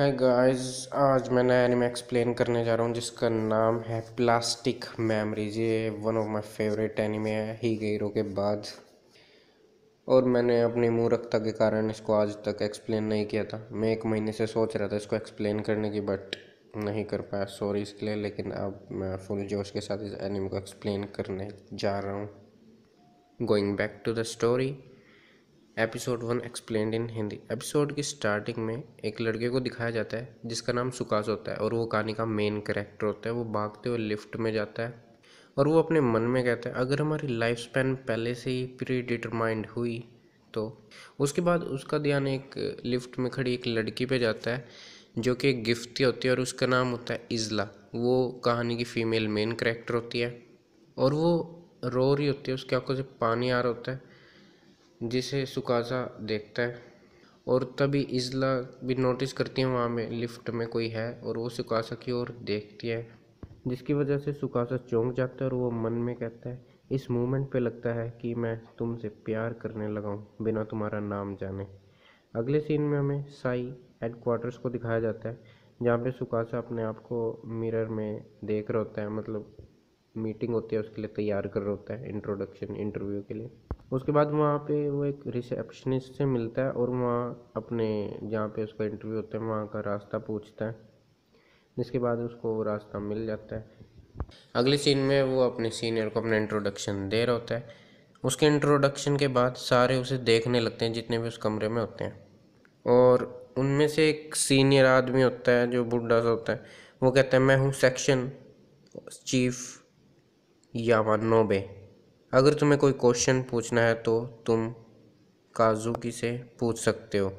Hi guys, आज मैं नया एनिमे एक्सप्लेन करने जा रहा हूँ जिसका नाम है प्लास्टिक मेमोरीज। ये one of my favourite anime है हीरो के बाद, और मैंने अपनी मूर्खता के कारण इसको आज तक एक्सप्लेन नहीं किया था। मैं 1 महीने से सोच रहा था इसको एक्सप्लेन करने की, बट नहीं कर पाया, सॉरी इसके लिए। लेकिन अब मैं फुल जोश के साथ इस एनिमे को एक्सप्लेन करने जा रहा हूँ। Going back to the story, episode 1 explained in Hindi. Episode की स्टार्टिंग में एक लड़के को दिखाया जाता है जिसका नाम सुकास होता है, और वो कहानी का मेन कैरेक्टर होता है। वो भागते हुए लिफ्ट में जाता है और वो अपने मन में कहता है अगर हमारी लाइफ स्पैन पहले से ही प्री डिटरमाइंड हुई तो। उसके बाद उसका ध्यान एक लिफ्ट में खड़ी एक लड़की पे जाता है जो कि एक गिफ्टी होती है, और उसका नाम होता है इज़ला। वो कहानी की फीमेल मेन कैरेक्टर होती है, और वो रो रही होती है, उसकी आंखों से पानी आ रहा होता है, जिसे सुकासा देखता है। और तभी इज़ला भी नोटिस करती है वहाँ में लिफ्ट में कोई है, और वो सुकासा की ओर देखती है, जिसकी वजह से सुकासा चौंक जाता है। और वो मन में कहता है इस मोमेंट पे लगता है कि मैं तुमसे प्यार करने लगा हूँ बिना तुम्हारा नाम जाने। अगले सीन में हमें साई हेडक्वार्टर्स को दिखाया जाता है, जहाँ पे सुकासा अपने आप को मिरर में देख रहा होता है, मतलब मीटिंग होती है उसके लिए तैयार कर रहा होता है, इंट्रोडक्शन इंटरव्यू के लिए। उसके बाद वहाँ पे वो एक रिसेप्शनिस्ट से मिलता है, और वहाँ अपने जहाँ पे उसका इंटरव्यू होता है वहाँ का रास्ता पूछता है, जिसके बाद उसको वो रास्ता मिल जाता है। अगले सीन में वो अपने सीनियर को अपना इंट्रोडक्शन दे रहा होता है। उसके इंट्रोडक्शन के बाद सारे उसे देखने लगते हैं जितने भी उस कमरे में होते हैं, और उनमें से एक सीनियर आदमी होता है जो बुढ़ा सा होता है। वो कहता है मैं हूँ सेक्शन चीफ यामानोबे। अगर तुम्हें कोई क्वेश्चन पूछना है तो तुम काजुकी से पूछ सकते हो।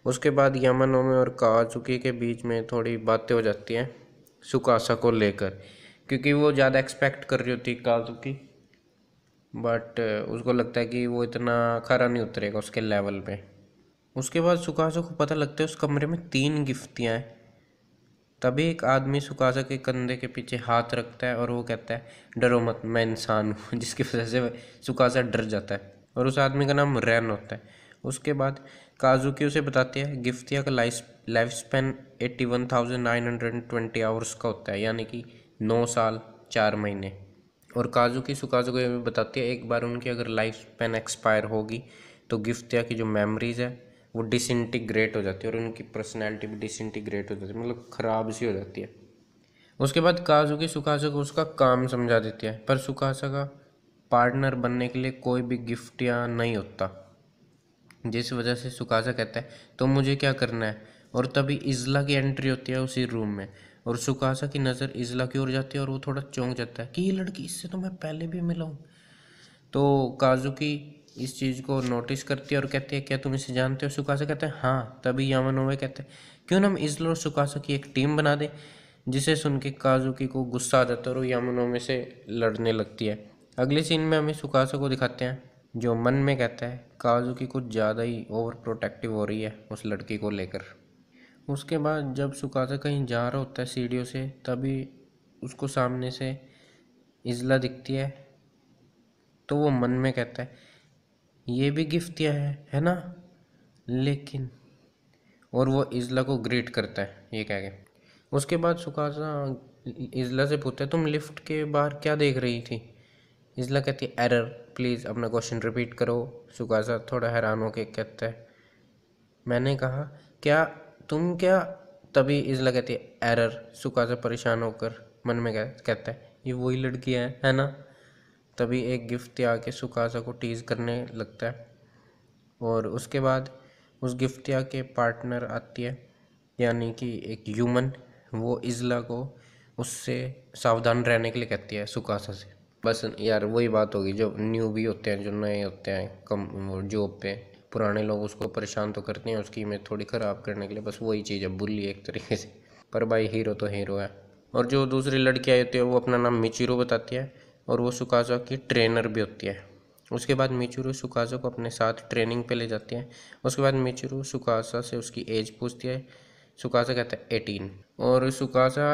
उसके बाद यामानोबे और काजुकी के बीच में थोड़ी बातें हो जाती हैं सुकासा को लेकर, क्योंकि वो ज़्यादा एक्सपेक्ट कर रही होती काजुकी, बट उसको लगता है कि वो इतना खरा नहीं उतरेगा उसके लेवल पे। उसके बाद सुकासा को पता लगता है उस कमरे में 3 गिफ्टियाँ हैं। तभी एक आदमी सुकासा के कंधे के पीछे हाथ रखता है और वो कहता है डरो मत, मैं इंसान हूँ जिसकी वजह से सुकासा डर जाता है, और उस आदमी का नाम रैन होता है। उसके बाद काजुकी उसे बताती है गिफ्टिया का लाइफ स्पैन 81,920 आवर्स का होता है, यानी कि 9 साल 4 महीने। और काजुकी सुकासा को ये भी बताती है एक बार उनकी अगर लाइफ स्पैन एक्सपायर होगी तो गिफ्टिया की जो मेमोरीज है वो डिसइंटीग्रेट हो जाती है, और उनकी पर्सनैलिटी भी डिसइंटीग्रेट हो जाती है, मतलब ख़राब सी हो जाती है। उसके बाद काजुकी सुकासा को उसका काम समझा देती है, पर सुकासा का पार्टनर बनने के लिए कोई भी गिफ्टियाँ नहीं होता, जिस वजह से सुकासा कहता है तो मुझे क्या करना है। और तभी इज़ला की एंट्री होती है उसी रूम में, और सुकासा की नज़र इज़ला की ओर जाती है, और वो थोड़ा चौंक जाता है कि ये लड़की, इससे तो मैं पहले भी मिला हूँ। तो काजुकी इस चीज़ को नोटिस करती है और कहती है क्या तुम इसे जानते हो। सुकासा कहता है हाँ। तभी यामानोबे कहते हैं क्यों ना हम इज़ला और सुकासा की एक टीम बना दें, जिसे सुन के काजुकी को गुस्सा आ जाता है और वो यामानोबे से लड़ने लगती है। अगले सीन में हमें सुकासा को दिखाते हैं जो मन में कहता है काजुकी कुछ ज़्यादा ही ओवर प्रोटेक्टिव हो रही है उस लड़की को लेकर। उसके बाद जब सुकासा कहीं जा रहा होता है सीढ़ियों से, तभी उसको सामने से इज़ला दिखती है, तो वो मन में कहता है ये भी गिफ्टिया है ना, लेकिन। और वो इज़ला को ग्रीट करता है ये कह के। उसके बाद सुकासा इज़ला से पूछता है तुम लिफ्ट के बाहर क्या देख रही थी। इज़ला कहती है एरर, प्लीज़ अपना क्वेश्चन रिपीट करो। सुकासा थोड़ा हैरान होकर कहता है मैंने कहा क्या तुम क्या। तभी इज़ला कहती है एरर। सुकासा परेशान होकर मन में कहता है ये वही लड़की है ना। तभी एक गिफ्ट आके सुकासा को टीज़ करने लगता है, और उसके बाद उस गिफ्टिया के पार्टनर आती है, यानी कि एक ह्यूमन। वो इज़ला को उससे सावधान रहने के लिए कहती है सुकासा से। बस यार वही बात होगी, जो न्यू भी होते हैं, जो नए होते हैं कम जॉब पे, पुराने लोग उसको परेशान तो करते हैं उसकी इमेज थोड़ी ख़राब करने के लिए, बस वही चीज़ है, बुली एक तरीके से। पर भाई हीरो तो हीरो है। और जो दूसरी लड़की आई होती है वो अपना नाम मिचिरो बताती है, और वो सुकासा की ट्रेनर भी होती है। उसके बाद मिचिरो सुकासा को अपने साथ ट्रेनिंग पे ले जाती है। उसके बाद मिचिरो सुकासा से उसकी एज पूछती है। सुकासा कहता है 18। और सुकासा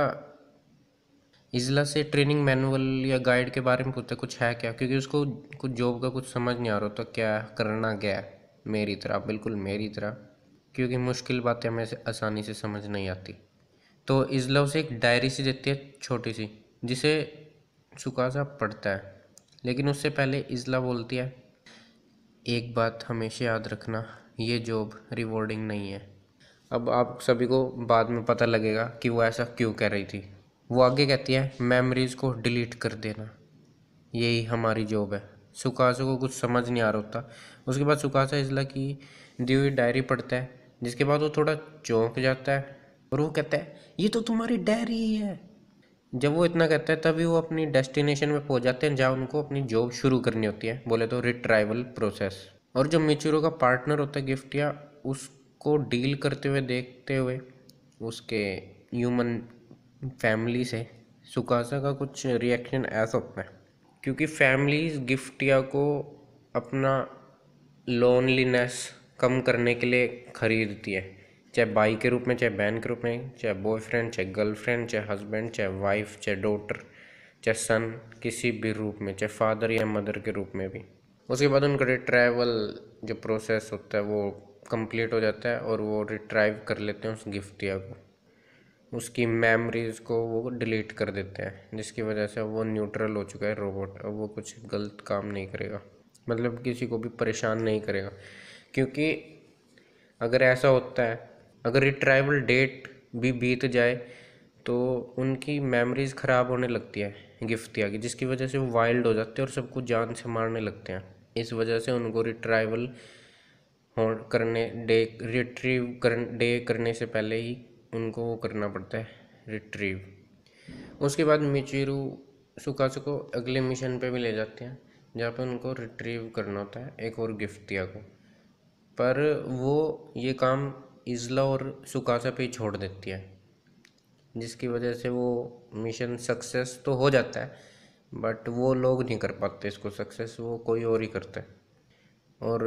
इज़ला से ट्रेनिंग मैनुअल या गाइड के बारे में पूछता है कुछ है क्या, क्योंकि उसको कुछ जॉब का कुछ समझ नहीं आ रहा, तो क्या करना क्या है, मेरी तरह, बिल्कुल मेरी तरह, क्योंकि मुश्किल बातें हमें आसानी से समझ नहीं आती। तो इज़ला उसे एक डायरी सी देती है छोटी सी, जिसे सुकासा पढ़ता है। लेकिन उससे पहले इज़ला बोलती है, एक बात हमेशा याद रखना, ये जॉब रिवॉर्डिंग नहीं है। अब आप सभी को बाद में पता लगेगा कि वो ऐसा क्यों कह रही थी। वो आगे कहती है, मेमोरीज को डिलीट कर देना, यही हमारी जॉब है। सुकासा को कुछ समझ नहीं आ रहा होता। उसके बाद सुकासा इज़ला की दी हुई डायरी पढ़ता है, जिसके बाद वो थोड़ा चौंक जाता है और वो कहता है, ये तो तुम्हारी डायरी ही है। जब वो इतना कहता है तभी वो अपनी डेस्टिनेशन में पहुंच जाते हैं, जहाँ उनको अपनी जॉब शुरू करनी होती है, बोले तो रिट्राइवल प्रोसेस। और जो मिचिरो का पार्टनर होता है गिफ्टिया, उसको डील करते हुए देखते हुए उसके ह्यूमन फैमिली से सुकासा का कुछ रिएक्शन ऐसा होता है, क्योंकि फैमिलीज गिफ्टिया को अपना लोनलीनेस कम करने के लिए खरीदती है, चाहे भाई के रूप में, चाहे बहन के रूप में, चाहे बॉयफ्रेंड, चाहे गर्लफ्रेंड, चाहे हस्बैंड, चाहे वाइफ, चाहे डॉटर, चाहे सन, किसी भी रूप में, चाहे फादर या मदर के रूप में भी। उसके बाद उनका रिट्राइवल जो प्रोसेस होता है वो कंप्लीट हो जाता है और वो रिट्राइव कर लेते हैं उस गिफ्टिया को, उसकी मेमोरीज को वो डिलीट कर देते हैं, जिसकी वजह से वो न्यूट्रल हो चुका है रोबोट। अब वो कुछ गलत काम नहीं करेगा, मतलब किसी को भी परेशान नहीं करेगा। क्योंकि अगर ऐसा होता है, अगर रिट्राइवल डेट भी बीत जाए तो उनकी मेमोरीज ख़राब होने लगती है गिफ्टिया की, जिसकी वजह से वो वाइल्ड हो जाते हैं और सबको जान से मारने लगते हैं। इस वजह से उनको रिट्राइवल डे करने से पहले ही उनको वो करना पड़ता है, रिट्रीव। उसके बाद मिचिरू सुकासा को अगले मिशन पे भी ले जाते हैं, जहाँ पे उनको रिट्रीव करना होता है एक और गिफ्टिया को। पर वो ये काम इज़ला और सुकासा पे ही छोड़ देती है, जिसकी वजह से वो मिशन सक्सेस तो हो जाता है, बट वो लोग नहीं कर पाते इसको सक्सेस, वो कोई और ही करता है। और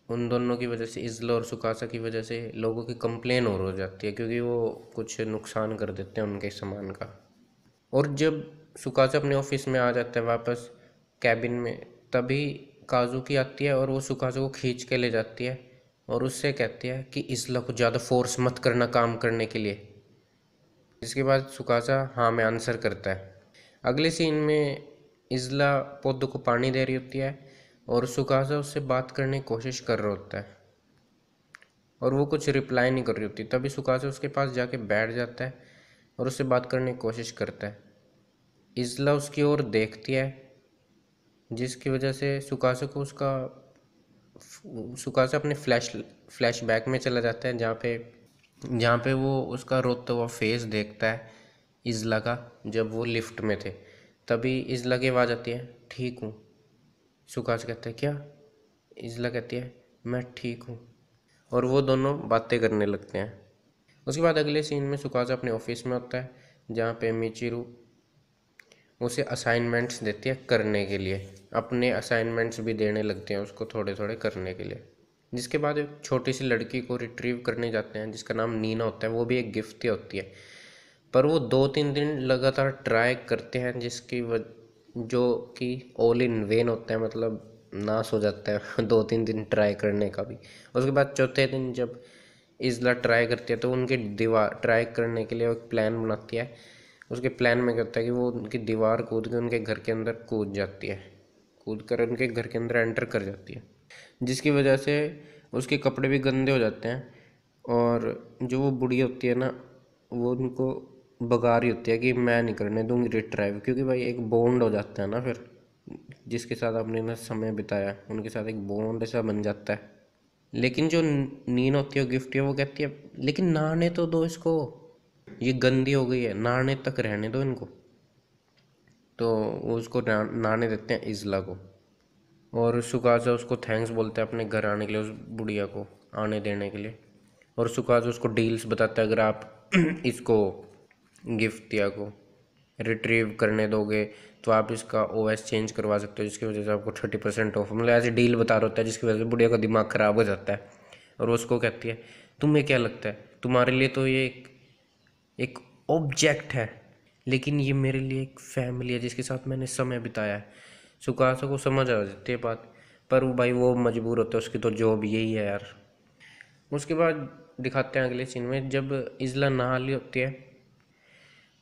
उन दोनों की वजह से, इज़ला और सुकासा की वजह से लोगों की कंप्लेन और हो जाती है, क्योंकि वो कुछ नुकसान कर देते हैं उनके सामान का। और जब सुकासा अपने ऑफिस में आ जाता है वापस कैबिन में, तभी काजुकी आती है और वो सुकासा को खींच के ले जाती है और उससे कहती है कि इज़ला को ज़्यादा फोर्स मत करना काम करने के लिए। जिसके बाद सुकासा हाँ में आंसर करता है। अगले सीन में इज़ला पौधों को पानी दे रही होती है और सुकासा उससे बात करने की कोशिश कर रहा होता है और वो कुछ रिप्लाई नहीं कर रही होती। तभी सुकासा उसके पास जाके बैठ जाता है और उससे बात करने की कोशिश करता है। इज़ला उसकी ओर देखती है, जिसकी वजह से सुकासा अपने फ्लैशबैक में चला जाता है, जहाँ पे वो उसका रोता हुआ फेस देखता है इज़ला का, जब वो लिफ्ट में थे। तभी इज़ला की आवाज़ आती है, ठीक हूँ। सुकासा कहता है, क्या? इज़ला कहती है, मैं ठीक हूँ। और वो दोनों बातें करने लगते हैं। उसके बाद अगले सीन में सुकासा अपने ऑफिस में होता है, जहाँ पे मिचिरू उसे असाइनमेंट्स देती है करने के लिए। अपने असाइनमेंट्स भी देने लगते हैं उसको थोड़े थोड़े करने के लिए। जिसके बाद एक छोटी सी लड़की को रिट्रीव करने जाते हैं, जिसका नाम नीना होता है। वो भी एक गिफ्ट होती है, पर वो 2-3 दिन लगातार ट्राई करते हैं, जो कि ऑल इन वेन होता है, मतलब नाश हो जाता है 2-3 दिन ट्राई करने का भी। उसके बाद चौथे दिन जब इज़ला ट्राई करती है तो उनकी दीवार ट्राई करने के लिए एक प्लान बनाती है। उसके प्लान में क्या होता है कि वो उनकी दीवार कूद के उनके घर के अंदर कूद जाती है, कूद कर उनके घर के अंदर एंटर कर जाती है, जिसकी वजह से उसके कपड़े भी गंदे हो जाते हैं। और जो वो बुढ़ी होती है ना, वो उनको भगा रही होती है कि मैं नहीं करने दूंगी रिट्राइव, क्योंकि भाई एक बॉन्ड हो जाता है ना, फिर जिसके साथ आपने ना समय बिताया उनके साथ एक बॉन्ड ऐसा बन जाता है। लेकिन जो नीन होती है गिफ्ट है, वो कहती है लेकिन नहाने तो दो इसको, ये गंदी हो गई है, नहाने तक रहने दो इनको। तो वो उसको नहाने देते हैं इज़ला को, और सुकासा उसको थैंक्स बोलता है अपने घर आने के लिए, उस बुढ़िया को आने देने के लिए। और सुकासा उसको डील्स बताता है, अगर आप इसको गिफ्टिया को रिट्रीव करने दोगे तो आप इसका ओएस चेंज करवा सकते हो, जिसकी वजह से आपको 30% ऑफ, मतलब ऐसे डील बता रहा होता है, जिसकी वजह से बुढ़िया का दिमाग ख़राब हो जाता है। और वो उसको कहती है, तुम्हें क्या लगता है, तुम्हारे लिए तो ये एक ऑब्जेक्ट है, लेकिन ये मेरे लिए एक फैमिली है जिसके साथ मैंने समय बिताया है। सुकासा को समझ आ जाती है बात, पर भाई वो मजबूर होता है, उसकी तो जॉब यही है यार। उसके बाद दिखाते हैं अगले सीन में, जब इज़ला नहा रही होती है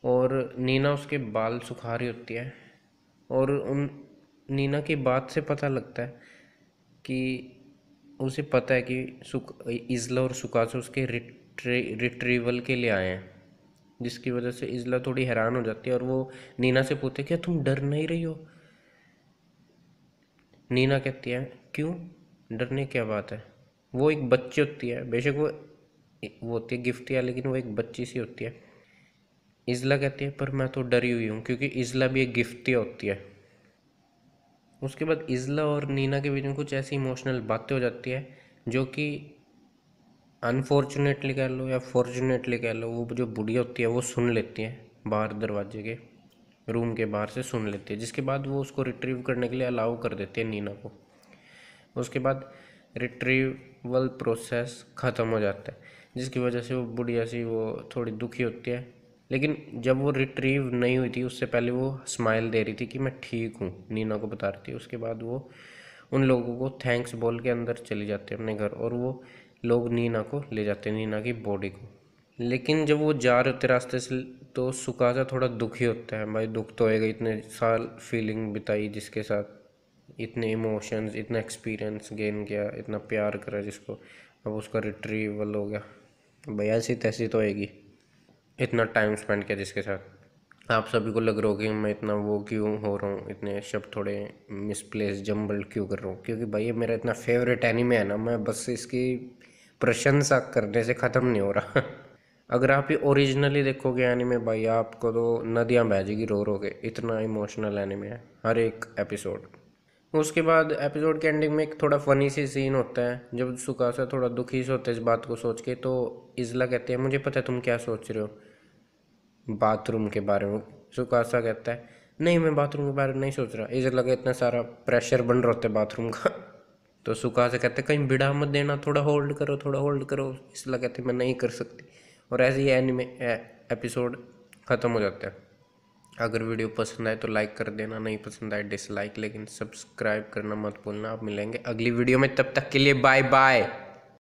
और नीना उसके बाल सुखा रही होती है, और उन नीना की बात से पता लगता है कि उसे पता है कि इज़ला और सुकासा उसके रिट्रीवल के लिए आए हैं, जिसकी वजह से इज़ला थोड़ी हैरान हो जाती है और वो नीना से पूछती है क्या तुम डर नहीं रही हो। नीना कहती है क्यों, डरने क्या बात है। वो एक बच्ची होती है, बेशक वो होती है गिफ्टिया, लेकिन वो एक बच्ची सी होती है। इज़ला कहती है पर मैं तो डरी हुई हूँ, क्योंकि इज़ला भी एक गिफ्टिया होती है। उसके बाद इज़ला और नीना के बीच में कुछ ऐसी इमोशनल बातें हो जाती है जो कि अनफॉर्चुनेटली कह लो या फॉर्चुनेटली कह लो, वो जो बुढ़िया होती है वो सुन लेती है, बाहर दरवाजे के रूम के बाहर से सुन लेती है, जिसके बाद वो उसको रिट्रीव करने के लिए अलाउ कर देती है नीना को। उसके बाद रिट्रीवल प्रोसेस ख़त्म हो जाता है, जिसकी वजह से वो बुढ़िया सी वो थोड़ी दुखी होती है। लेकिन जब वो रिट्रीव नहीं हुई थी उससे पहले वो स्माइल दे रही थी कि मैं ठीक हूँ, नीना को बता रही थी। उसके बाद वो उन लोगों को थैंक्स बोल के अंदर चली जाती है अपने घर, और वो लोग नीना को ले जाते हैं, नीना की बॉडी को। लेकिन जब वो जा रहे होते रास्ते से तो सुकासा थोड़ा दुखी होता है, भाई दुख तो होएगा, इतने साल फीलिंग बिताई जिसके साथ, इतने इमोशंस, इतना एक्सपीरियंस गेन किया, इतना प्यार करा जिसको, अब उसका रिट्रीवल हो गया, भाई ऐसी तैसी तो होएगी, इतना टाइम स्पेंड किया जिसके साथ। आप सभी को लग रहा हो कि मैं इतना वो क्यों हो रहा हूँ, इतने शब्द थोड़े मिसप्लेस जम्बल क्यों कर रहा हूँ, क्योंकि भाई ये मेरा इतना फेवरेट एनिमे है ना, मैं बस इसकी प्रशंसा करने से ख़त्म नहीं हो रहा। अगर आप ये ओरिजिनली देखोगे एनिमे, भाई आपको तो नदियाँ बह जाएगी रो रो के, इतना इमोशनल एनिमे है हर एक एपिसोड। उसके बाद एपिसोड के एंडिंग में एक थोड़ा फनी सी सीन होता है, जब सुकासा थोड़ा दुखी से होता है इस बात को सोच के, तो इज़ला कहते हैं मुझे पता है तुम क्या सोच रहे हो बाथरूम के बारे में। सुकासा कहता है नहीं मैं बाथरूम के बारे में नहीं सोच रहा। इज़ला का इतना सारा प्रेशर बन रहा होता है बाथरूम का। तो सुकासा कहते हैं कहीं बिड़ा मत देना, थोड़ा होल्ड करो, थोड़ा होल्ड करो। इज़ला कहते हैं मैं नहीं कर सकती, और ऐसे ही एनिमे एपिसोड ख़त्म हो जाता है। अगर वीडियो पसंद आए तो लाइक कर देना, नहीं पसंद आए डिसलाइक, लेकिन सब्सक्राइब करना मत भूलना। आप मिलेंगे अगली वीडियो में, तब तक के लिए बाय बाय।